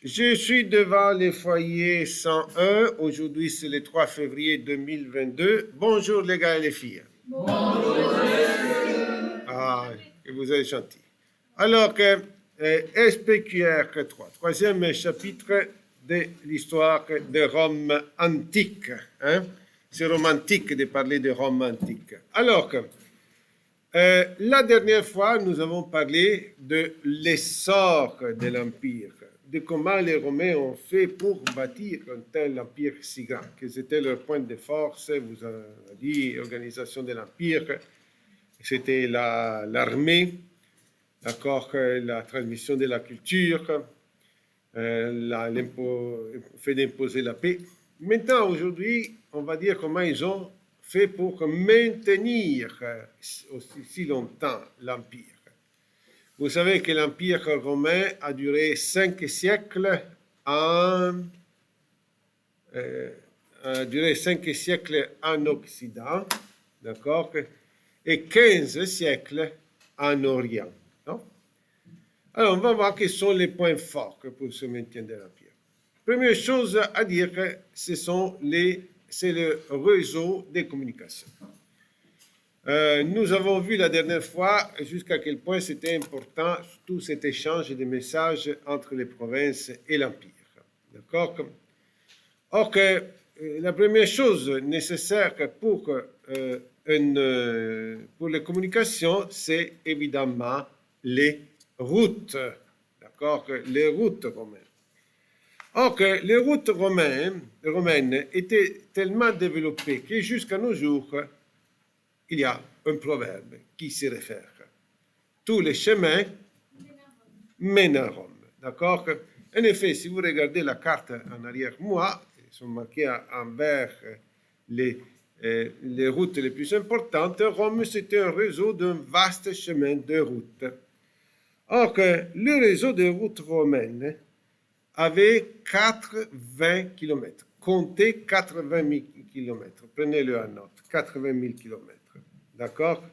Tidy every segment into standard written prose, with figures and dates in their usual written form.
Je suis devant les foyers 101. Aujourd'hui, c'est le 3 février 2022. Bonjour les gars et les filles. Bonjour. Ah, et vous êtes gentils. Alors que SPQR 3, troisième chapitre de l'histoire de Rome antique. Hein? C'est romantique de parler de Rome antique. Alors que la dernière fois, nous avons parlé de l'essor de l'Empire, de comment les Romains ont fait pour bâtir un tel empire si grand, que c'était leur point de force, vous avez dit, organisation de l'Empire, c'était l'armée, d'accord, la transmission de la culture, le fait d'imposer la paix. Maintenant, aujourd'hui, on va dire comment ils ont fait pour maintenir aussi longtemps l'Empire. Vous savez que l'Empire romain a duré 5 siècles a duré 5 siècles en Occident, d'accord, et 15 siècles en Orient. Non? Alors, on va voir quels sont les points forts pour ce maintien de l'Empire. Première chose à dire, c'est le réseau des communications. Nous avons vu la dernière fois jusqu'à quel point c'était important tout cet échange de messages entre les provinces et l'Empire. D'accord? Or, la première chose nécessaire pour les communications, c'est évidemment les routes. D'accord? Les routes romaines. Or, que les routes romaines étaient tellement développées que jusqu'à nos jours, il y a un proverbe qui s'y réfère. Tous les chemins mènent à Rome. D'accord? En effet, si vous regardez la carte en arrière-moi, ils sont marqués en vert les routes les plus importantes. Rome, c'était un réseau d'un vaste chemin de routes. Or, que le réseau de routes romaines avait 80 km. Comptez 80 000 km. Prenez-le en note. 80 000 km. D'accord?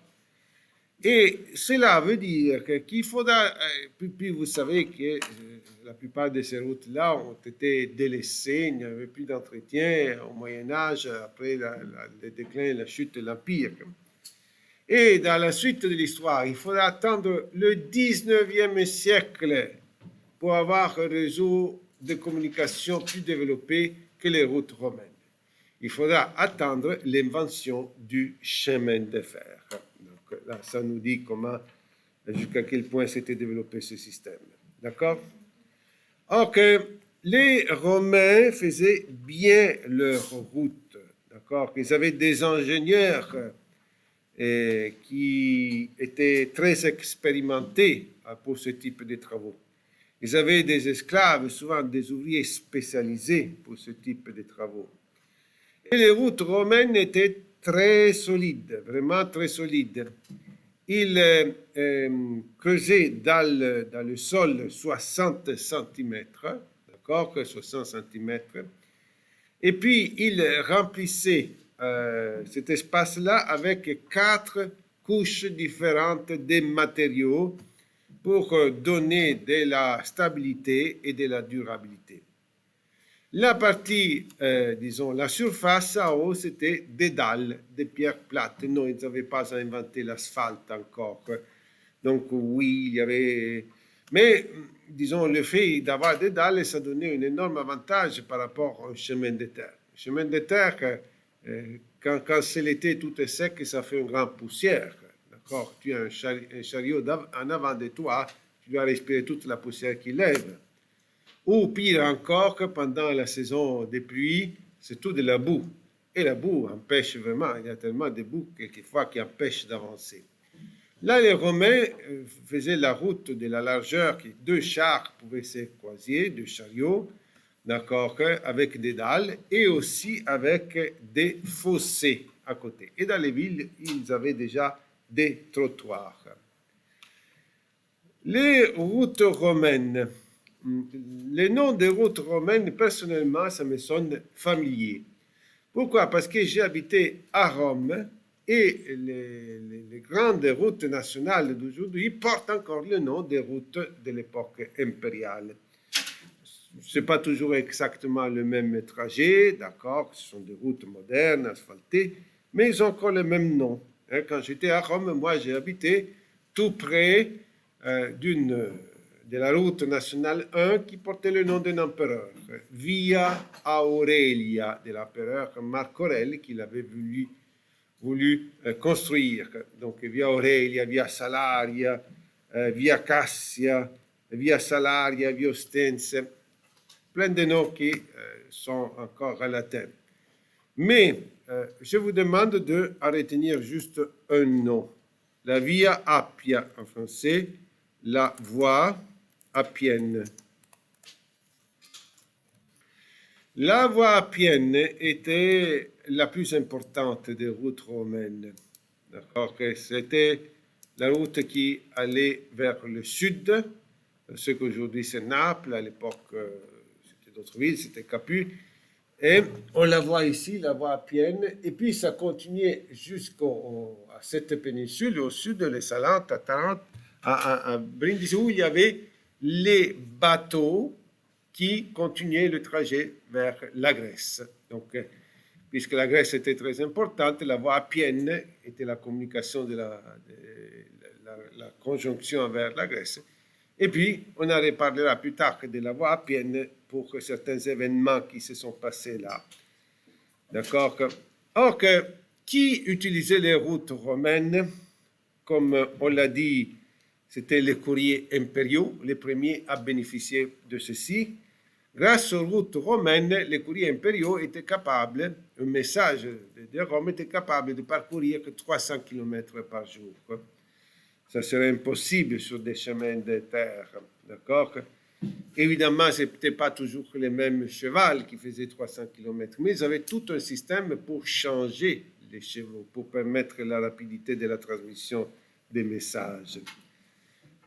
Et cela veut dire qu'il faudra, puis vous savez que la plupart de ces routes-là ont été délaissées, il n'y avait plus d'entretien au Moyen-Âge, après le déclin et la chute de l'Empire. Et dans la suite de l'histoire, il faudra attendre le 19e siècle pour avoir un réseau de communication plus développé que les routes romaines. Il faudra attendre l'invention du chemin de fer. Donc là, ça nous dit comment, jusqu'à quel point s'était développé ce système. D'accord? Or que les Romains faisaient bien leur route. D'accord? Ils avaient des ingénieurs qui étaient très expérimentés pour ce type de travaux. Ils avaient des esclaves, souvent des ouvriers spécialisés pour ce type de travaux. Et les routes romaines étaient très solides, vraiment très solides. Ils creusaient dans le sol 60 cm, d'accord, 60 cm, et puis ils remplissaient cet espace-là avec 4 couches différentes de matériaux pour donner de la stabilité et de la durabilité. La partie, disons, la surface en haut, c'était des dalles, des pierres plates. Non, ils n'avaient pas inventé l'asphalte encore. Donc oui, il y avait... Mais, disons, le fait d'avoir des dalles, ça donnait un énorme avantage par rapport au chemin de terre. Le chemin de terre, quand c'est l'été, tout est sec et ça fait une grande poussière. D'accord? Tu as un chariot en avant de toi, tu dois respirer toute la poussière qui lève. Ou pire encore, que pendant la saison des pluies, c'est tout de la boue. Et la boue empêche vraiment, il y a tellement de boue quelquefois qui empêche d'avancer. Là, les Romains faisaient la route de la largeur que 2 chars pouvaient se croiser, 2 chariots, d'accord, avec des dalles et aussi avec des fossés à côté. Et dans les villes, ils avaient déjà des trottoirs. Les routes romaines. Les noms des routes romaines, personnellement, ça me sonne familier. Pourquoi? Parce que j'ai habité à Rome et les grandes routes nationales d'aujourd'hui portent encore le nom des routes de l'époque impériale. Ce n'est pas toujours exactement le même trajet, d'accord, ce sont des routes modernes, asphaltées, mais ils ont encore le même nom. Quand j'étais à Rome, moi j'ai habité tout près de la route nationale 1 qui portait le nom d'un empereur, Via Aurelia, de l'empereur Marc Aurèle, qu'il avait voulu construire. Donc Via Aurelia, Via Salaria, Via Cassia, Via Salaria, Via Ostense, plein de noms qui sont encore à latin. Mais je vous demande de retenir juste un nom. La Via Appia en français, la voie appienne. La voie appienne était la plus importante des routes romaines. D'accord? C'était la route qui allait vers le sud, ce qu'aujourd'hui c'est Naples, à l'époque c'était d'autres villes, c'était Capu. Et on la voit ici, la voie appienne, et puis ça continuait jusqu'à cette péninsule, au sud de Salentes, à Tarente, à Brindisi, où il y avait les bateaux qui continuaient le trajet vers la Grèce. Donc, puisque la Grèce était très importante, la voie appienne était la communication de la conjonction vers la Grèce. Et puis, on en reparlera plus tard de la voie appienne pour certains événements qui se sont passés là. D'accord? Or, qui utilisait les routes romaines? Comme on l'a dit, c'était les courriers impériaux, les premiers à bénéficier de ceci. Grâce aux routes romaines, les courriers impériaux étaient capables, un message de Rome était capable de parcourir que 300 km par jour. Ça serait impossible sur des chemins de terre, d'accord? Évidemment, ce n'était pas toujours les mêmes chevaux qui faisaient 300 km, mais ils avaient tout un système pour changer les chevaux, pour permettre la rapidité de la transmission des messages.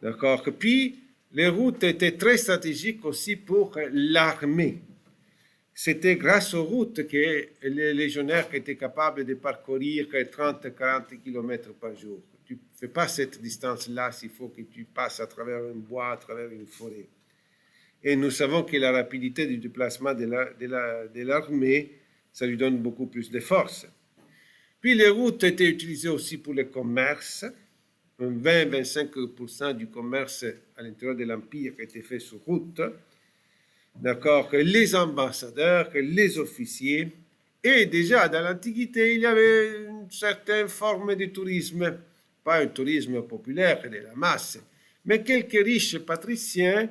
D'accord? Puis, les routes étaient très stratégiques aussi pour l'armée. C'était grâce aux routes que les légionnaires étaient capables de parcourir 30-40 km par jour. Tu ne fais pas cette distance-là s'il faut que tu passes à travers un bois, à travers une forêt. Et nous savons que la rapidité du déplacement de l'armée, ça lui donne beaucoup plus de force. Puis les routes étaient utilisées aussi pour le commerce. 20-25% du commerce à l'intérieur de l'Empire était fait sur route. D'accord, les ambassadeurs, les officiers. Et déjà, dans l'Antiquité, il y avait une certaine forme de tourisme, pas un tourisme populaire de la masse, mais quelques riches patriciens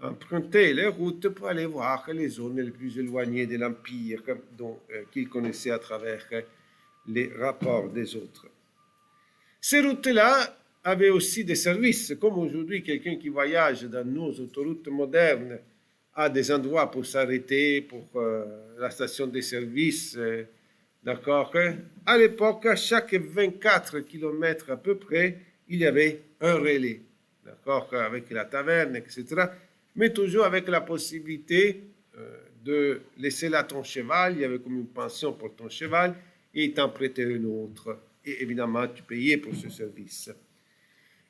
empruntaient les routes pour aller voir les zones les plus éloignées de l'Empire, qu'ils connaissaient à travers les rapports des autres. Ces routes-là avaient aussi des services, comme aujourd'hui, quelqu'un qui voyage dans nos autoroutes modernes a des endroits pour s'arrêter, pour la station de service, d'accord? À l'époque, à chaque 24 km à peu près, il y avait un relais, d'accord? Avec la taverne, etc. Mais toujours avec la possibilité de laisser là ton cheval, il y avait comme une pension pour ton cheval, et t'en prêter un autre. Et évidemment, tu payais pour ce service.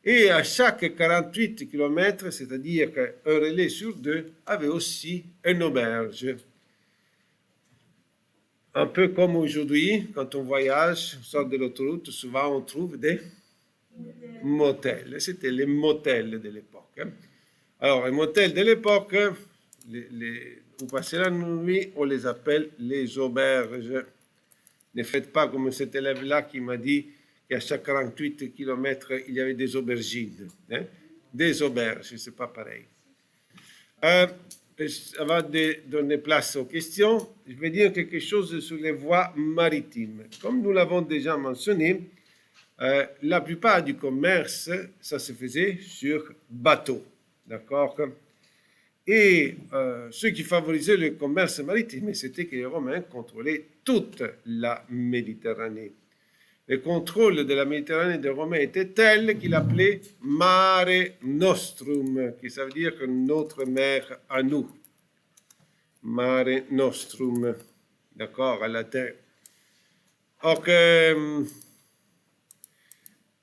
Et à chaque 48 km, c'est-à-dire un relais sur deux, avait aussi une auberge. Un peu comme aujourd'hui, quand on voyage, on sort de l'autoroute, souvent on trouve des motels. C'était les motels de l'époque. Alors, les motels de l'époque, vous passez la nuit, on les appelle les auberges. Ne faites pas comme cet élève-là qui m'a dit qu'à chaque 48 km, il y avait des aubergines. Des auberges, ce n'est pas pareil. Avant de donner place aux questions, je vais dire quelque chose sur les voies maritimes. Comme nous l'avons déjà mentionné, la plupart du commerce, ça se faisait sur bateau. D'accord? Et ce qui favorisait le commerce maritime, c'était que les Romains contrôlaient toute la Méditerranée. Le contrôle de la Méditerranée des Romains était tel qu'il appelait Mare Nostrum, qui ça veut dire que notre mer à nous. Mare Nostrum, d'accord, à latin. Or,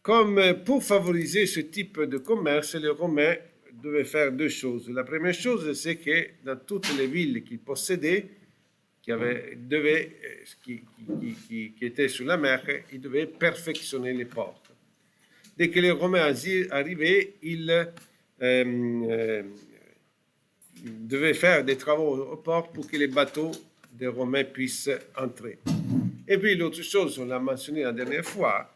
comme pour favoriser ce type de commerce, les Romains devait faire deux choses. La première chose, c'est que dans toutes les villes qu'il possédait, qui étaient sur la mer, il devait perfectionner les ports. Dès que les Romains arrivaient, il devait faire des travaux au port pour que les bateaux des Romains puissent entrer. Et puis l'autre chose, on l'a mentionné la dernière fois,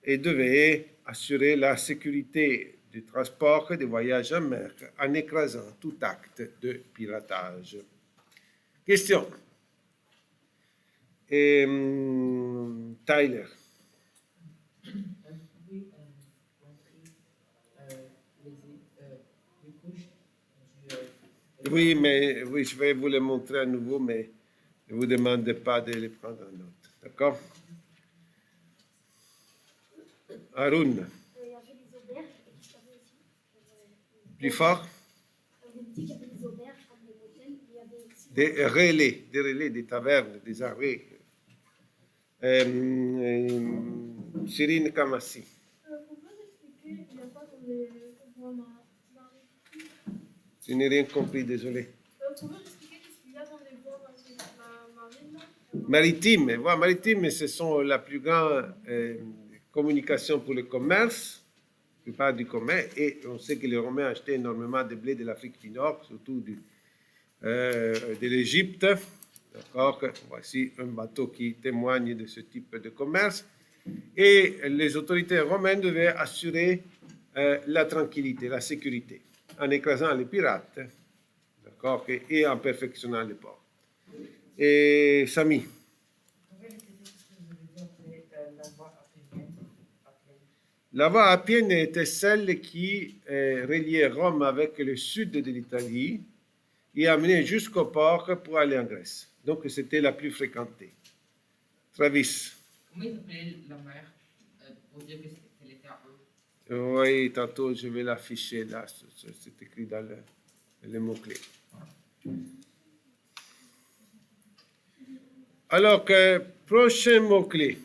il devait assurer la sécurité du transport et des voyages en mer en écrasant tout acte de piratage. Question. Tyler. Oui, mais oui, je vais vous les montrer à nouveau, mais ne vous demandez pas de les prendre en note. D'accord? Haroun. Il y avait des auberges et je savais aussi. Plus fort? Vous me dites qu'il y avait des auberges comme des hôtels, il y avait aussi Des relais, des tavernes, des arrêts. Cyrine Kamassi. Vous pouvez expliquer, il n'y a pas comme les Je n'ai rien compris, désolé. Vous pouvez expliquer ce qu'il y a dans les voies marines? Maritime, voies maritimes, ce sont la plus grande communication pour le commerce, la plupart du commerce, et on sait que les Romains achetaient énormément de blé de l'Afrique du Nord, surtout de l'Égypte. D'accord? Voici un bateau qui témoigne de ce type de commerce. Et les autorités romaines devaient assurer la tranquillité, la sécurité, en écrasant les pirates, d'accord, et en perfectionnant les ports. Et Samy. La voie appienne était celle qui reliait Rome avec le sud de l'Italie et amenait jusqu'au port pour aller en Grèce. Donc c'était la plus fréquentée. Travis. Comment ils appelaient la mer pour dire qu'elle était à eux? Oui, tantôt je vais l'afficher là, c'est écrit dans les mots-clés. Alors, prochain mot-clé.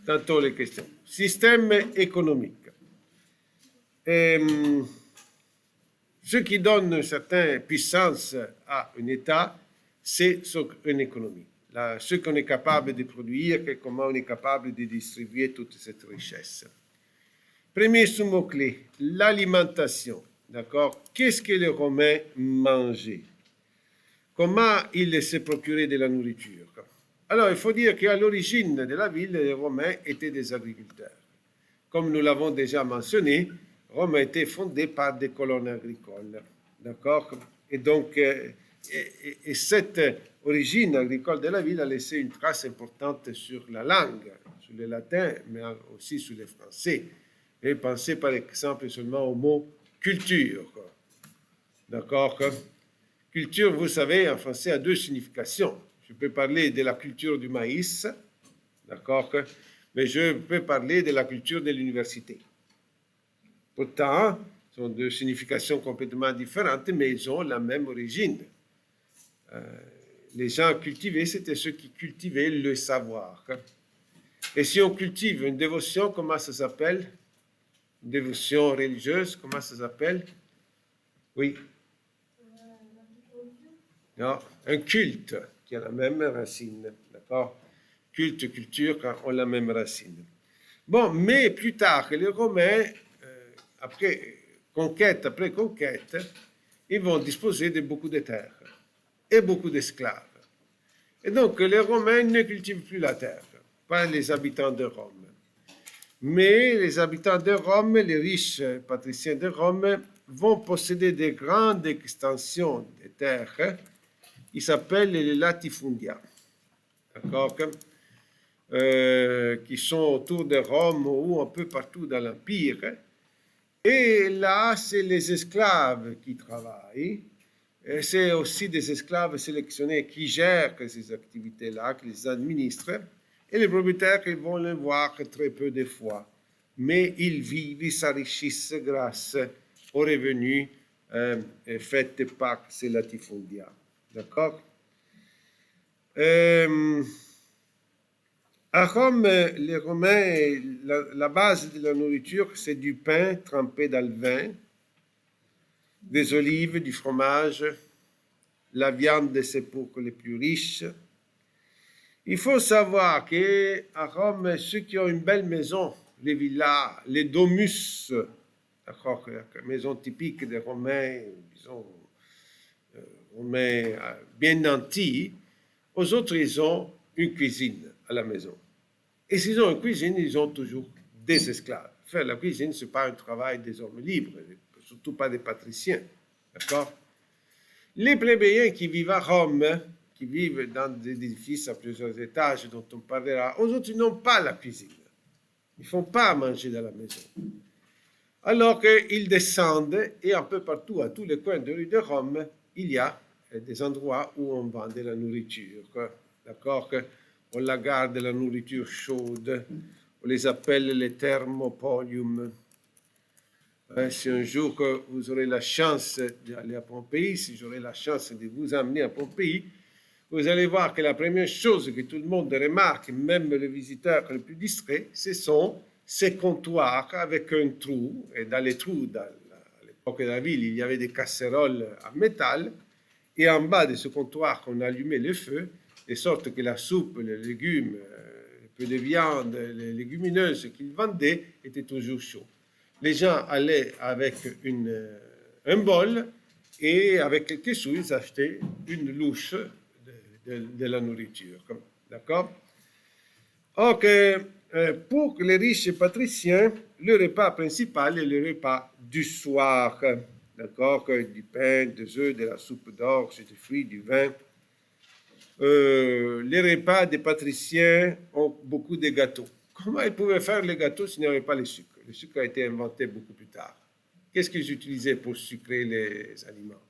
Tantôt les questions. Système économique. Ce qui donne une certaine puissance à un État, c'est une économie. Ce qu'on est capable de produire et comment on est capable de distribuer toute cette richesse. Premier sous-mot-clé, l'alimentation. D'accord? Qu'est-ce que les Romains mangeaient? Comment ils se procuraient de la nourriture? Alors, il faut dire qu'à l'origine de la ville, les Romains étaient des agriculteurs. Comme nous l'avons déjà mentionné, Rome a été fondée par des colonnes agricoles. D'accord? Et donc, et cette origine agricole de la ville a laissé une trace importante sur la langue, sur le latin, mais aussi sur le français. Et pensez par exemple seulement au mot culture. D'accord? Culture, vous savez, en français, a deux significations. Je peux parler de la culture du maïs, d'accord? Mais je peux parler de la culture de l'université. Pourtant, ce sont deux significations complètement différentes, mais ils ont la même origine. Les gens cultivés, c'était ceux qui cultivaient le savoir. Et si on cultive une dévotion, comment ça s'appelle? Une dévotion religieuse, comment ça s'appelle? Oui. Non, un culte qui a la même racine, d'accord? Culte, culture ont la même racine. Bon, mais plus tard, les Romains, après conquête, ils vont disposer de beaucoup de terres et beaucoup d'esclaves. Et donc, les Romains ne cultivent plus la terre, pas les habitants de Rome. Mais les habitants de Rome, les riches patriciens de Rome, vont posséder de grandes extensions de terres. Ils s'appellent les latifundia, d'accord, qui sont autour de Rome ou un peu partout dans l'Empire. Et là, c'est les esclaves qui travaillent. Et c'est aussi des esclaves sélectionnés qui gèrent ces activités-là, qui les administrent. Et les propriétaires, ils vont les voir très peu de fois. Mais ils vivent, ils s'enrichissent grâce aux revenus faits par ces latifundia. D'accord? À Rome, les Romains, la base de la nourriture, c'est du pain trempé dans le vin des olives, du fromage. La viande, c'est pour les plus riches. Il faut savoir qu'à Rome, ceux qui ont une belle maison, les villas, les domus, d'accord, la maison typique des Romains, disons, Romains bien nantis, aux autres, ils ont une cuisine à la maison. Et s'ils ont une cuisine, ils ont toujours des esclaves. Faire la cuisine, ce n'est pas un travail des hommes libres, surtout pas des patriciens. D'accord? Les plébéiens qui vivent à Rome, qui vivent dans des édifices à plusieurs étages dont on parlera, eux autres, ils n'ont pas la cuisine. Ils ne font pas à manger dans la maison. Alors qu'ils descendent, et un peu partout, à tous les coins de rue de Rome, il y a des endroits où on vend de la nourriture. D'accord? On la garde, la nourriture chaude. On les appelle les thermopolium. Si un jour que vous aurez la chance d'aller à Pompéi, si j'aurai la chance de vous amener à Pompéi, vous allez voir que la première chose que tout le monde remarque, même les visiteurs les plus distraits, ce sont ces comptoirs avec un trou. Et dans les trous, à l'époque de la ville, il y avait des casseroles en métal. Et en bas de ce comptoir, on allumait le feu, de sorte que la soupe, les légumes, un peu de viande, les légumineuses qu'ils vendaient étaient toujours chauds. Les gens allaient avec un bol et avec quelques sous, ils achetaient une louche de la nourriture. D'accord? Donc, pour les riches patriciens, le repas principal est le repas du soir. D'accord? Du pain, des œufs, de la soupe d'orge, des fruits, du vin. Les repas des patriciens ont beaucoup de gâteaux. Comment ils pouvaient faire les gâteaux s'il n'y avait pas le sucre? Le sucre a été inventé beaucoup plus tard. Qu'est-ce qu'ils utilisaient pour sucrer les aliments?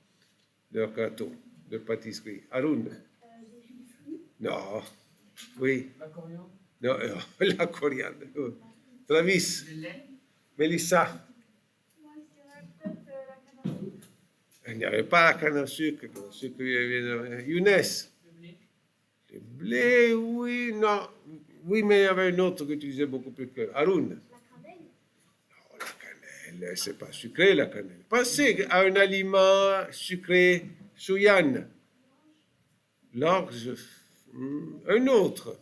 Leurs gâteaux, leurs pâtisseries. Haroun? Non. Oui. La coriandre. Non, la coriandre. Travis? Le lait. Mélissa? Moi, je dirais peut-être la canne à sucre. Il n'y avait pas la canne à sucre. Le sucre Younes? Le blé. Le blé, oui, non. Oui, mais il y avait un autre qui utilisait beaucoup plus que Haroun. La cannelle. Non, la cannelle, c'est pas sucré, la cannelle. Pensez à un aliment sucré, Souyan. L'orge, un autre,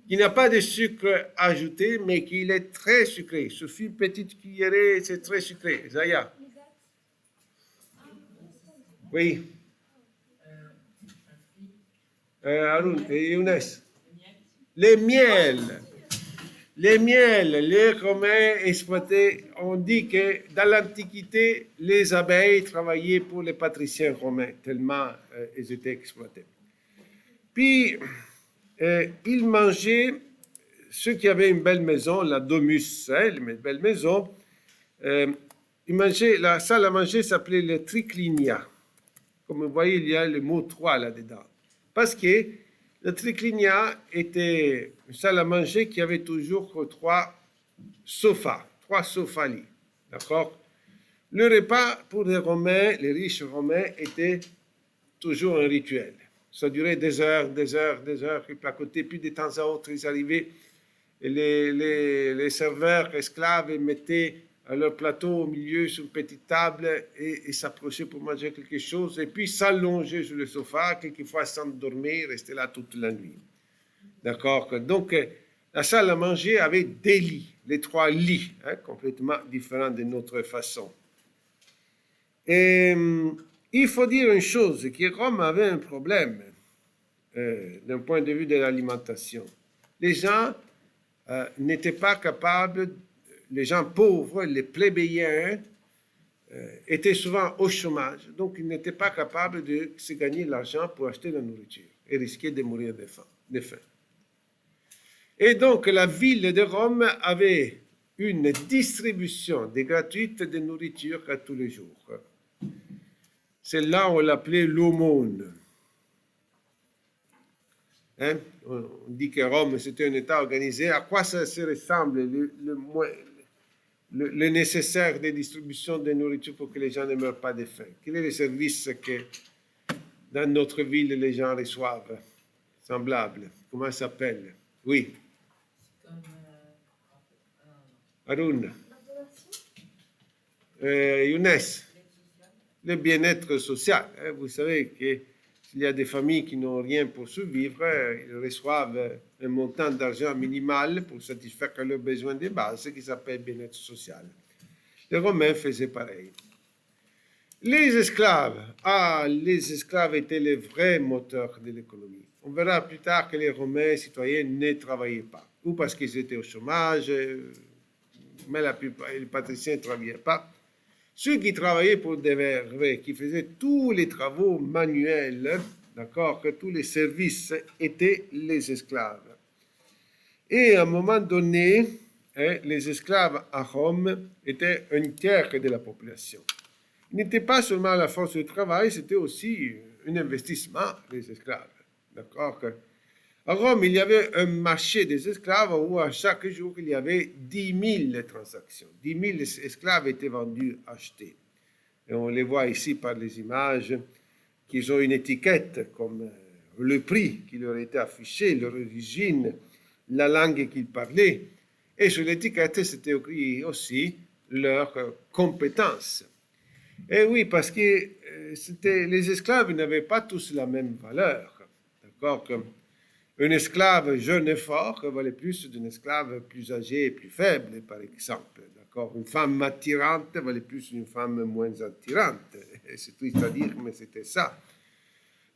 qui n'a pas de sucre ajouté, mais qui est très sucré. Il suffit une petite cuillerée, c'est très sucré. Zaya? Les dates. Oui. Un fruit. Haroun et Younes? Le miel. Les miels. Les miels, les Romains exploitaient, on dit que dans l'Antiquité, les abeilles travaillaient pour les patriciens romains, tellement ils étaient exploités. Puis, ils mangeaient, ceux qui avaient une belle maison, la domus, une belle maison, ils mangeaient, la salle à manger s'appelait le triclinia. Comme vous voyez, il y a le mot 3 là-dedans. Parce que le triclinia était une salle à manger qui avait toujours trois sofas lits. D'accord? Le repas pour les Romains, les riches Romains, était toujours un rituel. Ça durait des heures, ils placotaient, puis de temps à autre, ils arrivaient, et les serveurs esclaves mettaient leur plateau au milieu sur une petite table et s'approchaient pour manger quelque chose, et puis s'allonger sur le sofa, quelquefois s'endormir, rester là toute la nuit. D'accord? Donc, la salle à manger avait des lits, les 3 lits, complètement différents de notre façon. Et il faut dire une chose, que Rome avait un problème d'un point de vue de l'alimentation. Les gens n'étaient pas capables, les gens pauvres, les plébéiens, étaient souvent au chômage, donc ils n'étaient pas capables de se gagner l'argent pour acheter la nourriture et risquaient de mourir de faim. Et donc la ville de Rome avait une distribution gratuite de nourriture à tous les jours. Celle-là, on l'appelait l'aumône. On dit que Rome, c'était un État organisé. À quoi ça se ressemble le nécessaire de distribution de nourriture pour que les gens ne meurent pas de faim? Quel est le service que dans notre ville les gens reçoivent? Semblable. Comment ça s'appelle? Oui. Comme Haroun. La donation. Younes. l'aide sociale. le bien-être social. Vous savez qu'il y a des familles qui n'ont rien pour survivre, ils reçoivent un montant d'argent minimal pour satisfaire leurs besoins de base, ce qui s'appelle bien-être social. Les Romains faisaient pareil. Les esclaves étaient les vrais moteurs de l'économie. On verra plus tard que les Romains citoyens ne travaillaient pas, ou parce qu'ils étaient au chômage, mais les patriciens ne travaillaient pas. Ceux qui travaillaient pour des vrais, qui faisaient tous les travaux manuels, d'accord, que tous les services étaient les esclaves. Et à un moment donné, les esclaves à Rome étaient un tiers de la population. Il n'était pas seulement la force de travail, c'était aussi un investissement, les esclaves. D'accord? À Rome, il y avait un marché des esclaves où à chaque jour, il y avait 10 000 transactions. 10 000 esclaves étaient vendus, achetés. Et on les voit ici par les images, qu'ils ont une étiquette comme le prix qui leur était affiché, leur origine, la langue qu'ils parlaient. Et sur l'étiquette, c'était écrit aussi leurs compétences. Et oui, parce que les esclaves n'avaient pas tous la même valeur. D'accord? Un esclave jeune et fort valait plus d'un esclave plus âgé et plus faible, par exemple. D'accord? Une femme attirante valait plus d'une femme moins attirante. C'est triste à dire, mais c'était ça.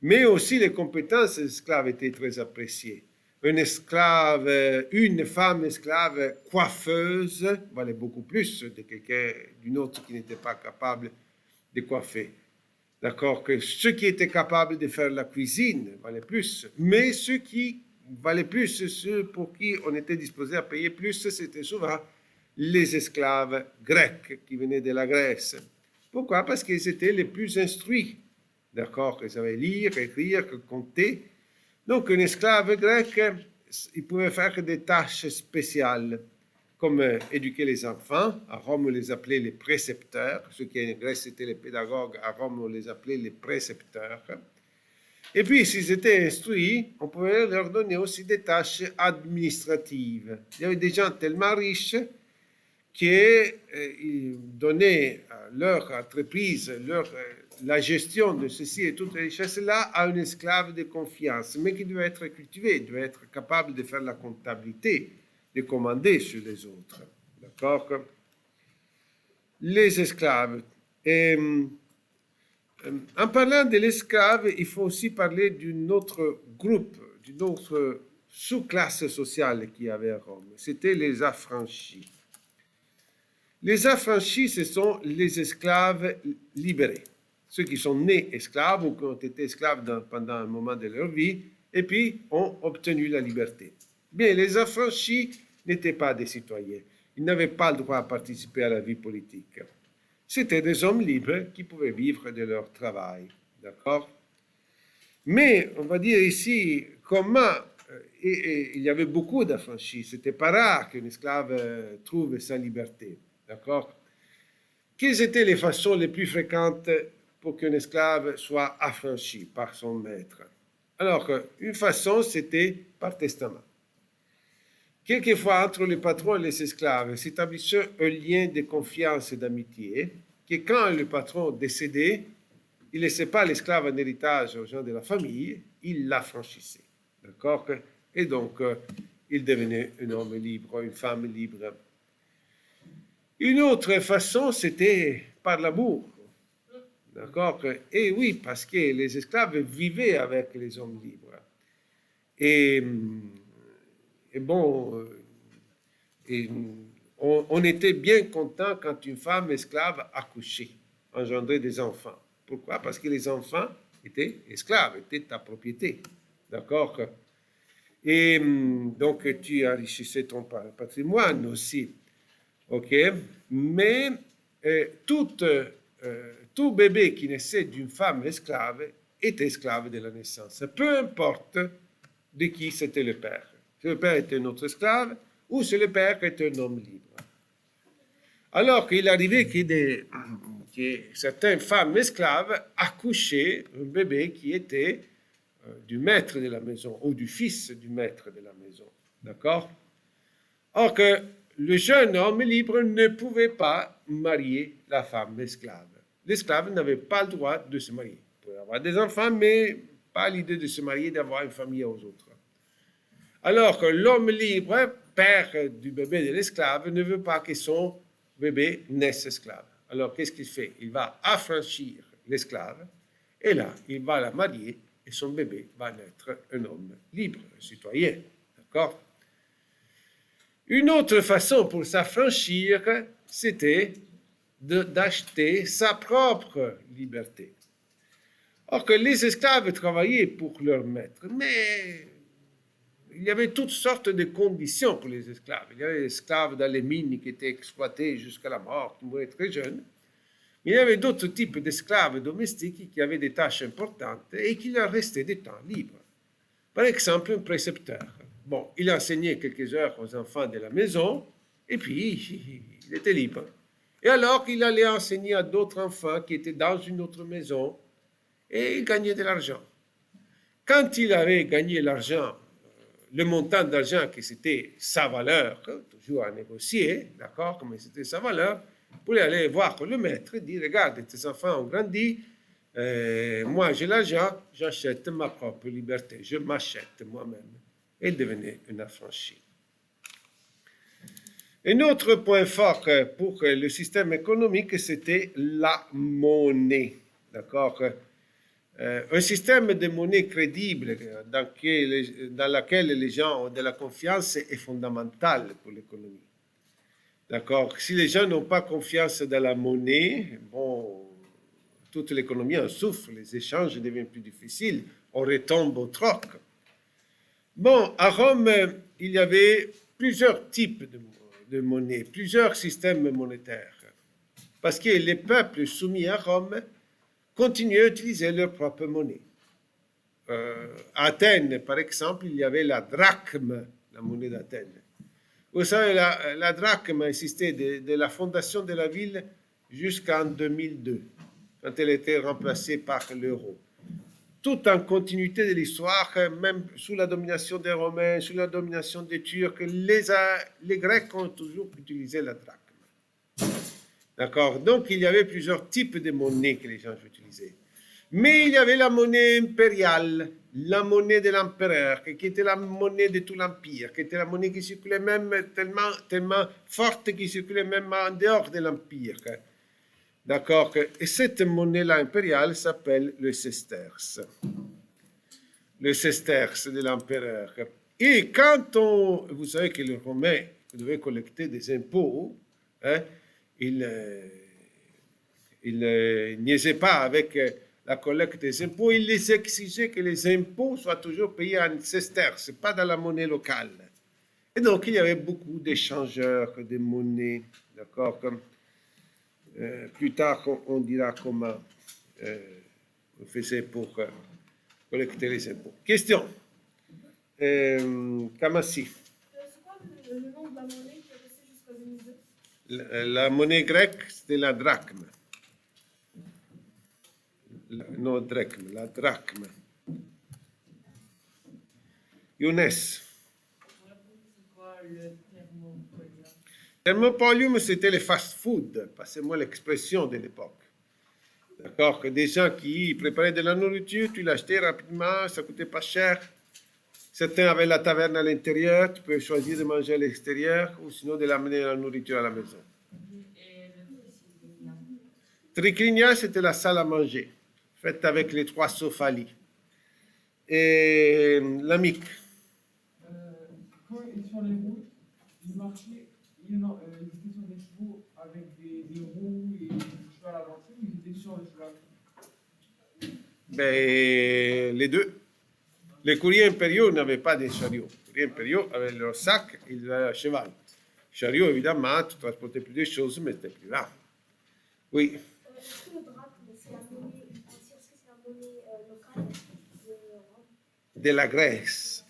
Mais aussi les compétences des esclaves étaient très appréciées. Une femme esclave coiffeuse valait beaucoup plus de d'une autre qui n'était pas capable de coiffer. D'accord, que ceux qui étaient capables de faire la cuisine valaient plus, mais ceux qui valaient plus, ceux pour qui on était disposé à payer plus, c'était souvent les esclaves grecs qui venaient de la Grèce. Pourquoi? Parce qu'ils étaient les plus instruits. D'accord, ils savaient lire, écrire, compter. Donc un esclave grec, il pouvait faire des tâches spéciales, comme éduquer les enfants. À Rome, on les appelait les précepteurs. Ceux qui en Grèce étaient les pédagogues, à Rome, on les appelait les précepteurs. Et puis, s'ils étaient instruits, on pouvait leur donner aussi des tâches administratives. Il y avait des gens tellement riches qu'ils donnaient leur entreprise, la gestion de ceci et toutes les richesses-là à un esclave de confiance, mais qui devait être cultivé, devait être capable de faire la comptabilité, de commander sur les autres. D'accord? Les esclaves. En parlant de l'esclave, il faut aussi parler d'un autre groupe, d'une autre sous-classe sociale qu'il y avait à Rome. C'était les affranchis. Les affranchis, ce sont les esclaves libérés. Ceux qui sont nés esclaves ou qui ont été esclaves pendant un moment de leur vie et puis ont obtenu la liberté. Bien, les affranchis n'étaient pas des citoyens. Ils n'avaient pas le droit à participer à la vie politique. C'était des hommes libres qui pouvaient vivre de leur travail. D'accord? Mais, on va dire ici, comment... il y avait beaucoup d'affranchis. C'était pas rare qu'un esclave trouve sa liberté. D'accord? Quelles étaient les façons les plus fréquentes pour qu'un esclave soit affranchi par son maître? Alors, une façon, c'était par testament. Quelquefois, entre le patron et les esclaves s'établissait un lien de confiance et d'amitié, que quand le patron décédait, il ne laissait pas l'esclave en héritage aux gens de la famille, il l'affranchissait. D'accord? Et donc, il devenait un homme libre, une femme libre. Une autre façon, c'était par l'amour. D'accord? Et oui, parce que les esclaves vivaient avec les hommes libres. Et bon, on était bien content quand une femme esclave accouchait, engendrait des enfants. Pourquoi? Parce que les enfants étaient esclaves, étaient ta propriété. D'accord? Et donc, tu enrichissais ton patrimoine aussi. OK? Mais tout bébé qui naissait d'une femme esclave est esclave de la naissance, peu importe de qui c'était le père. Si le père était un autre esclave ou si le père était un homme libre. Alors qu'il arrivait que certaines femmes esclaves accouchaient un bébé qui était du maître de la maison ou du fils du maître de la maison. D'accord? Or que le jeune homme libre ne pouvait pas marier la femme esclave. l'esclave n'avait pas le droit de se marier. Il pouvait avoir des enfants, mais pas l'idée de se marier, d'avoir une famille aux autres. Alors que l'homme libre, père du bébé de l'esclave, ne veut pas que son bébé naisse esclave. Alors qu'est-ce qu'il fait? Il va affranchir l'esclave, et là, il va la marier, et son bébé va naître un homme libre, un citoyen. D'accord? Une autre façon pour s'affranchir, c'était d'acheter sa propre liberté. Or que les esclaves travaillaient pour leur maître, mais il y avait toutes sortes de conditions pour les esclaves. Il y avait des esclaves dans les mines qui étaient exploités jusqu'à la mort, qui mouraient très jeunes. Mais il y avait d'autres types d'esclaves domestiques qui avaient des tâches importantes et qui leur restaient des temps libres. Par exemple, un précepteur. Bon, il enseignait quelques heures aux enfants de la maison et puis il était libre. Et alors il allait enseigner à d'autres enfants qui étaient dans une autre maison et il gagnait de l'argent. Quand il avait gagné l'argent, le montant d'argent qui c'était sa valeur, toujours à négocier, d'accord, comme c'était sa valeur, pour aller voir le maître et dire, regarde, tes enfants ont grandi, moi j'ai l'argent, j'achète ma propre liberté, je m'achète moi-même. Et il devenait un affranchi. Un autre point fort pour le système économique, c'était la monnaie, d'accord. Un système de monnaie crédible dans lequel les gens ont de la confiance est fondamental pour l'économie. D'accord? Si les gens n'ont pas confiance dans la monnaie, bon, toute l'économie en souffre, les échanges deviennent plus difficiles, on retombe au troc. Bon, à Rome, il y avait plusieurs types de monnaie, plusieurs systèmes monétaires, parce que les peuples soumis à Rome continuaient à utiliser leur propre monnaie. À Athènes, par exemple, il y avait la drachme, la monnaie d'Athènes. Vous savez, la drachme a existé de la fondation de la ville jusqu'en 2002, quand elle était remplacée par l'euro. Tout en continuité de l'histoire, même sous la domination des Romains, sous la domination des Turcs, les Grecs ont toujours utilisé la drachme. D'accord? Donc, il y avait plusieurs types de monnaies que les gens utilisaient. Mais il y avait la monnaie impériale, la monnaie de l'empereur, qui était la monnaie de tout l'empire, qui était la monnaie qui circulait même tellement forte qui circulait même en dehors de l'empire. D'accord? Et cette monnaie-là impériale s'appelle le sesterce. Le sesterce de l'empereur. Et quand vous savez que les Romains devaient collecter des impôts, hein, ils niaisaient pas avec la collecte des impôts, ils les exigeaient que les impôts soient toujours payés en sesterce, pas dans la monnaie locale. Et donc, il y avait beaucoup d'échangeurs de monnaies, d'accord? Plus tard, on dira comment on faisait pour collecter les impôts. Question. Kamassi. C'est quoi le nom de la monnaie qui est restée jusqu'à 2002? La monnaie grecque, c'était la drachme. Non, drachme, la drachme. Younes. C'est quoi le thermopolium? Thermopolium, c'était les fast-food, passez-moi l'expression de l'époque. D'accord? Que des gens qui préparaient de la nourriture, tu l'achetais rapidement, ça coûtait pas cher. Certains avaient la taverne à l'intérieur, tu peux choisir de manger à l'extérieur ou sinon de l'amener la nourriture à la maison. Et le triclinia? Triclinia, c'était la salle à manger, faite avec les 3 sophalis. Et l'amique. Quand ils sont sur les routes, ils marchaient, ils étaient sur des chevaux avec des roues et du cheval avancé, ils étaient sur le cheval. Ben, les deux. Les courriers impériaux n'avaient pas de chariots. Les courriers impériaux avaient leur sac et leur cheval. Chariot, évidemment, tu transportais plus de choses, mais c'était plus rare. Oui. Est-ce que le drachme, c'est la monnaie, est-ce que c'est la monnaie locale de Rome? De la Grèce,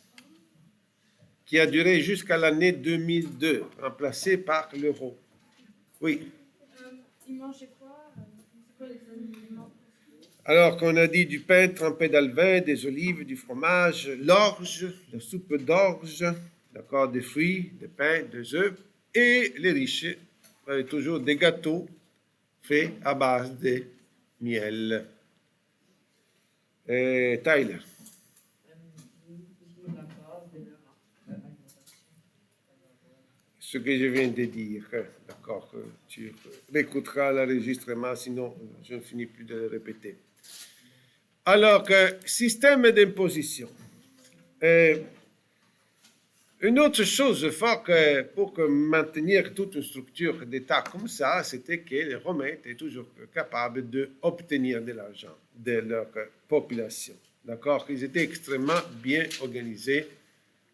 qui a duré jusqu'à l'année 2002, remplacée par l'euro. Oui. Ils mangeaient quoi? C'est quoi les aliments? Alors qu'on a dit du pain trempé d'alvin, des olives, du fromage, l'orge, la soupe d'orge, d'accord, des fruits, des pains, des œufs, et les riches avaient toujours des gâteaux faits à base de miel. Tyler. Ce que je viens de dire, d'accord, tu réécouteras l'enregistrement, sinon je ne finis plus de le répéter. Alors, système d'imposition. Une autre chose forte pour maintenir toute une structure d'État comme ça, c'était que les Romains étaient toujours capables d'obtenir de l'argent de leur population. D'accord? Ils étaient extrêmement bien organisés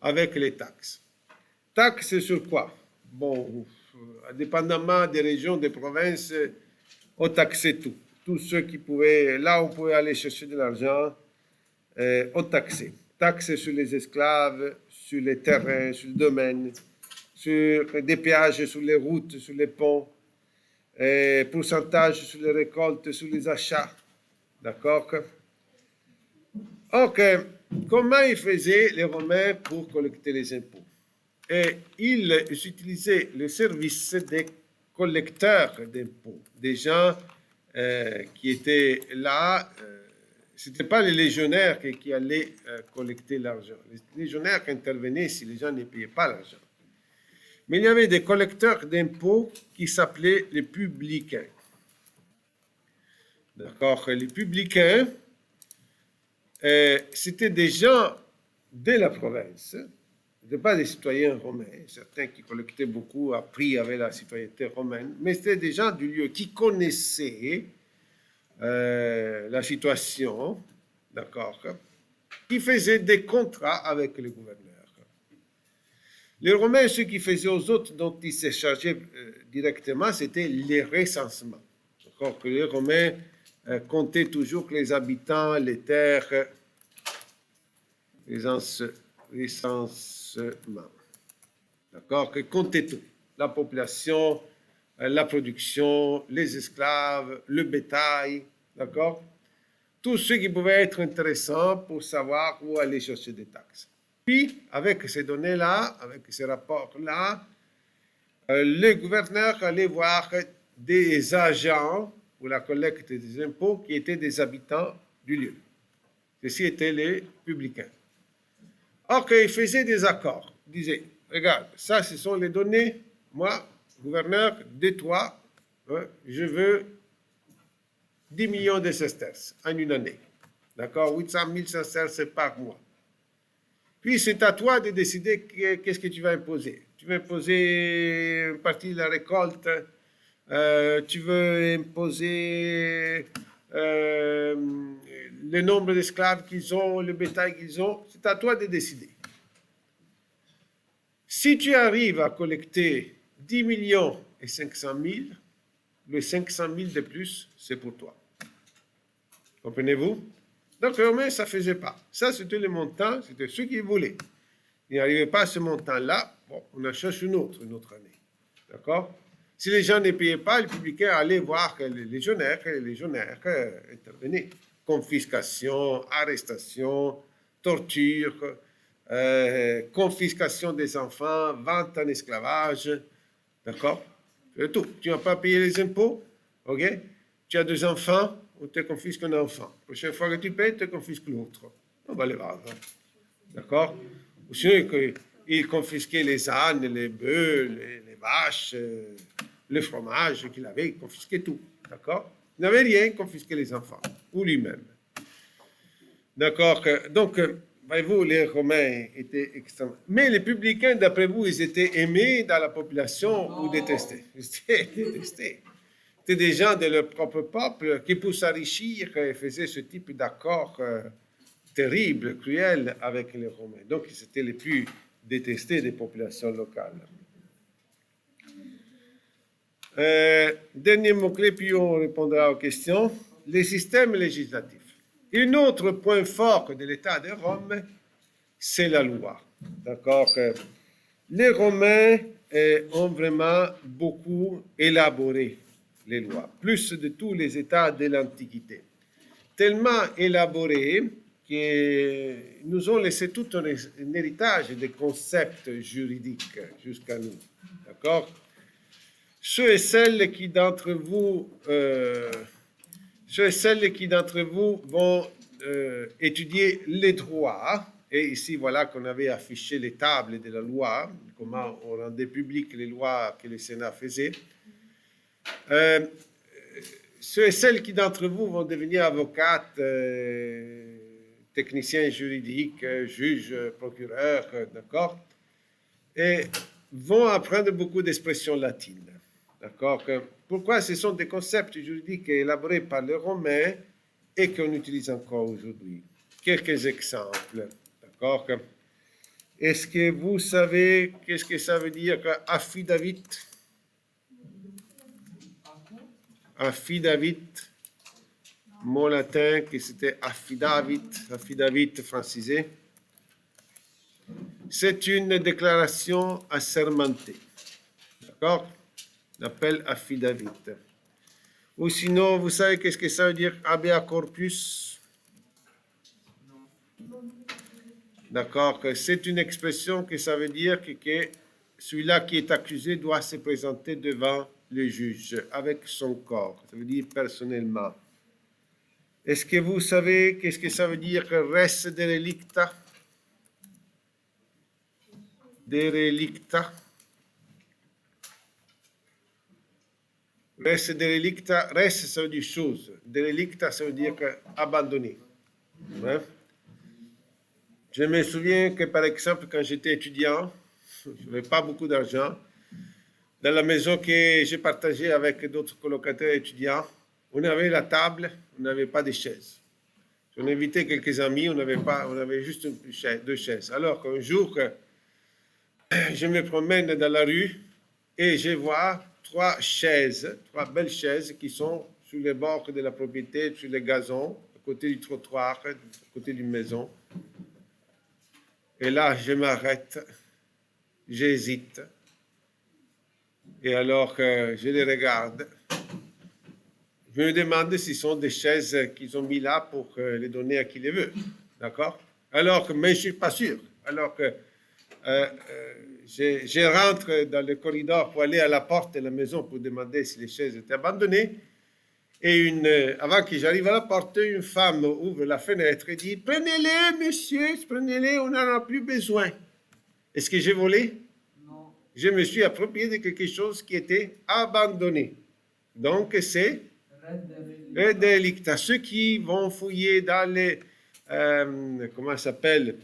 avec les taxes. Taxes sur quoi? Bon, dépendamment des régions, des provinces, on taxait tout. Tous ceux qui pouvaient, là où on pouvait aller chercher de l'argent, on taxait. Taxes sur les esclaves, sur les terrains, sur le domaine, sur des péages sur les routes, sur les ponts, pourcentage sur les récoltes, sur les achats. D'accord? Ok, comment ils faisaient les Romains pour collecter les impôts? Et ils utilisaient le service des collecteurs d'impôts, des gens qui étaient là. Ce n'étaient pas les légionnaires qui allaient collecter l'argent. Les légionnaires intervenaient si les gens ne payaient pas l'argent. Mais il y avait des collecteurs d'impôts qui s'appelaient les publicains. D'accord? Les publicains, c'était des gens de la province. Ce n'étaient pas des citoyens romains. Certains qui collectaient beaucoup appris avec la citoyenneté romaine, mais c'était des gens du lieu qui connaissaient la situation, d'accord, qui faisaient des contrats avec le gouverneur. Les Romains, ce qu'ils faisaient aux autres dont ils se chargeaient directement, c'était les recensements. D'accord, que les Romains comptaient toujours les habitants, les terres, les recensements. D'accord, que comptaient tout. La population, la production, les esclaves, le bétail, d'accord? Tout ce qui pouvait être intéressant pour savoir où aller chercher des taxes. Puis, avec ces données-là, avec ces rapports-là, le gouverneur allait voir des agents pour la collecte des impôts qui étaient des habitants du lieu. Ceux-ci étaient les publicains. Or, ils faisaient des accords. Ils disaient, regarde, ça, ce sont les données. Moi, gouverneur, de toi, je veux 10 millions de sesterces en une année. D'accord? 800 000 sesterces par mois. Puis c'est à toi de décider qu'est-ce que tu vas imposer. Tu veux imposer une partie de la récolte, tu veux imposer le nombre d'esclaves qu'ils ont, le bétail qu'ils ont. C'est à toi de décider. Si tu arrives à collecter 10 millions et 500 000, les 500 000 de plus, c'est pour toi. Comprenez-vous? Donc, les Romains, ça ne faisait pas. Ça, c'était le montant, c'était ce qu'ils voulaient. Ils n'arrivaient pas à ce montant-là, bon, on en cherche une autre année. D'accord? Si les gens ne payaient pas, les publicains allaient voir que les légionnaires intervenaient. Confiscation, arrestation, torture, confiscation des enfants, vente en esclavage. D'accord? C'est tout. Tu n'as pas payé les impôts, ok? Tu as 2 enfants, on te confisque un enfant. La prochaine fois que tu payes, tu confisques l'autre. On va les vendre. D'accord? Ou sinon, ils confisquaient les ânes, les bœufs, les vaches, le fromage qu'il avait, ils confisquaient tout. D'accord? Il n'avait rien, ils confisquaient les enfants, ou lui-même. D'accord? Donc, voyez-vous, les Romains étaient extrêmement... Mais les publicains, d'après vous, ils étaient aimés dans la population ou détestés? Ils étaient détestés. C'était des gens de leur propre peuple qui, pour s'enrichir, faisaient ce type d'accord terrible, cruel avec les Romains. Donc, ils étaient les plus détestés des populations locales. Dernier mot-clé, puis on répondra aux questions. Les systèmes législatifs. Un autre point fort de l'État de Rome, c'est la loi. D'accord? Les Romains ont vraiment beaucoup élaboré les lois, plus de tous les États de l'Antiquité. Tellement élaboré qu'ils nous ont laissé tout un héritage de concepts juridiques jusqu'à nous. D'accord? Ceux et celles qui d'entre vous ceux et celles qui d'entre vous vont étudier les droits, et ici voilà qu'on avait affiché les tables de la loi, comment on rendait public les lois que le Sénat faisait. Ceux et celles qui d'entre vous vont devenir avocates, techniciens juridiques, juges, procureurs, d'accord, et vont apprendre beaucoup d'expressions latines, d'accord. Pourquoi ce sont des concepts juridiques élaborés par les Romains et qu'on utilise encore aujourd'hui. Quelques exemples, d'accord. Est-ce que vous savez qu'est-ce que ça veut dire affidavit? Affidavit, mot latin que c'était affidavit francisé. C'est une déclaration assermentée, d'accord? On appelle affidavit. Ou sinon, vous savez qu'est-ce que ça veut dire habeas corpus? D'accord? C'est une expression que ça veut dire que celui-là qui est accusé doit se présenter devant le juge avec son corps, ça veut dire personnellement. Est-ce que vous savez qu'est-ce que ça veut dire res delicta? Delicta. Res delicta, res ça veut dire chose, delicta ça veut dire abandonner. Hein? Je me souviens que par exemple quand j'étais étudiant, je n'avais pas beaucoup d'argent, dans la maison que j'ai partagée avec d'autres colocataires étudiants, on avait la table, on n'avait pas de chaises. On invitait quelques amis, on avait juste deux chaises. Alors qu'un jour, je me promène dans la rue et je vois trois belles chaises qui sont sur les bords de la propriété, sur les gazons, à côté du trottoir, à côté d'une maison. Et là, je m'arrête, j'hésite. Et alors je les regarde, je me demande si ce sont des chaises qu'ils ont mis là pour les donner à qui les veut. D'accord? Alors que, mais je ne suis pas sûr. Alors que je rentre dans le corridor pour aller à la porte de la maison pour demander si les chaises étaient abandonnées. Et avant que j'arrive à la porte, une femme ouvre la fenêtre et dit « Prenez-les, monsieur, prenez-les, on n'en a plus besoin. » Est-ce que j'ai volé? Non. Je me suis approprié de quelque chose qui était abandonné. Donc, c'est le délicta. Ceux qui vont fouiller dans les... comment ça s'appelle?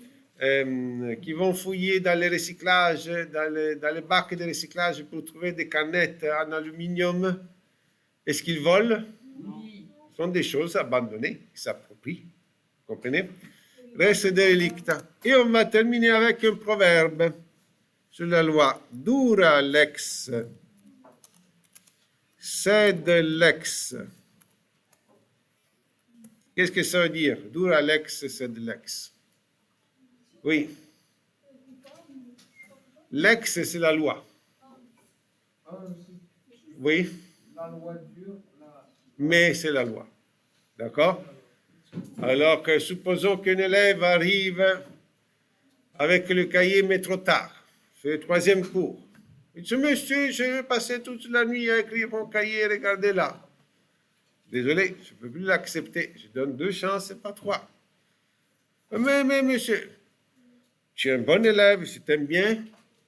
Qui vont fouiller dans les recyclages, dans les bacs de recyclage pour trouver des canettes en aluminium. Est-ce qu'ils volent? Oui. Ce sont des choses abandonnées, qui s'approprient. Vous comprenez? Res delicta. Et on va terminer avec un proverbe sur la loi. Dura lex, sed lex. Qu'est-ce que ça veut dire? Dura lex, sed lex. Oui. Lex, c'est la loi. Oui. La loi dure, Mais c'est la loi. D'accord? Alors que supposons qu'un élève arrive avec le cahier, mais trop tard. C'est le 3e cours. Il dit, monsieur, je vais passer toute la nuit à écrire mon cahier, regardez là. Désolé, je ne peux plus l'accepter. Je donne 2 chances, pas 3. Mais monsieur, tu es un bon élève, je t'aime bien,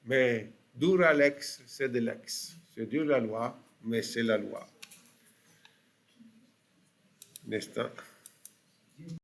mais dura lex, c'est de lex. C'est dur la loi, mais c'est la loi. N'est-ce pas?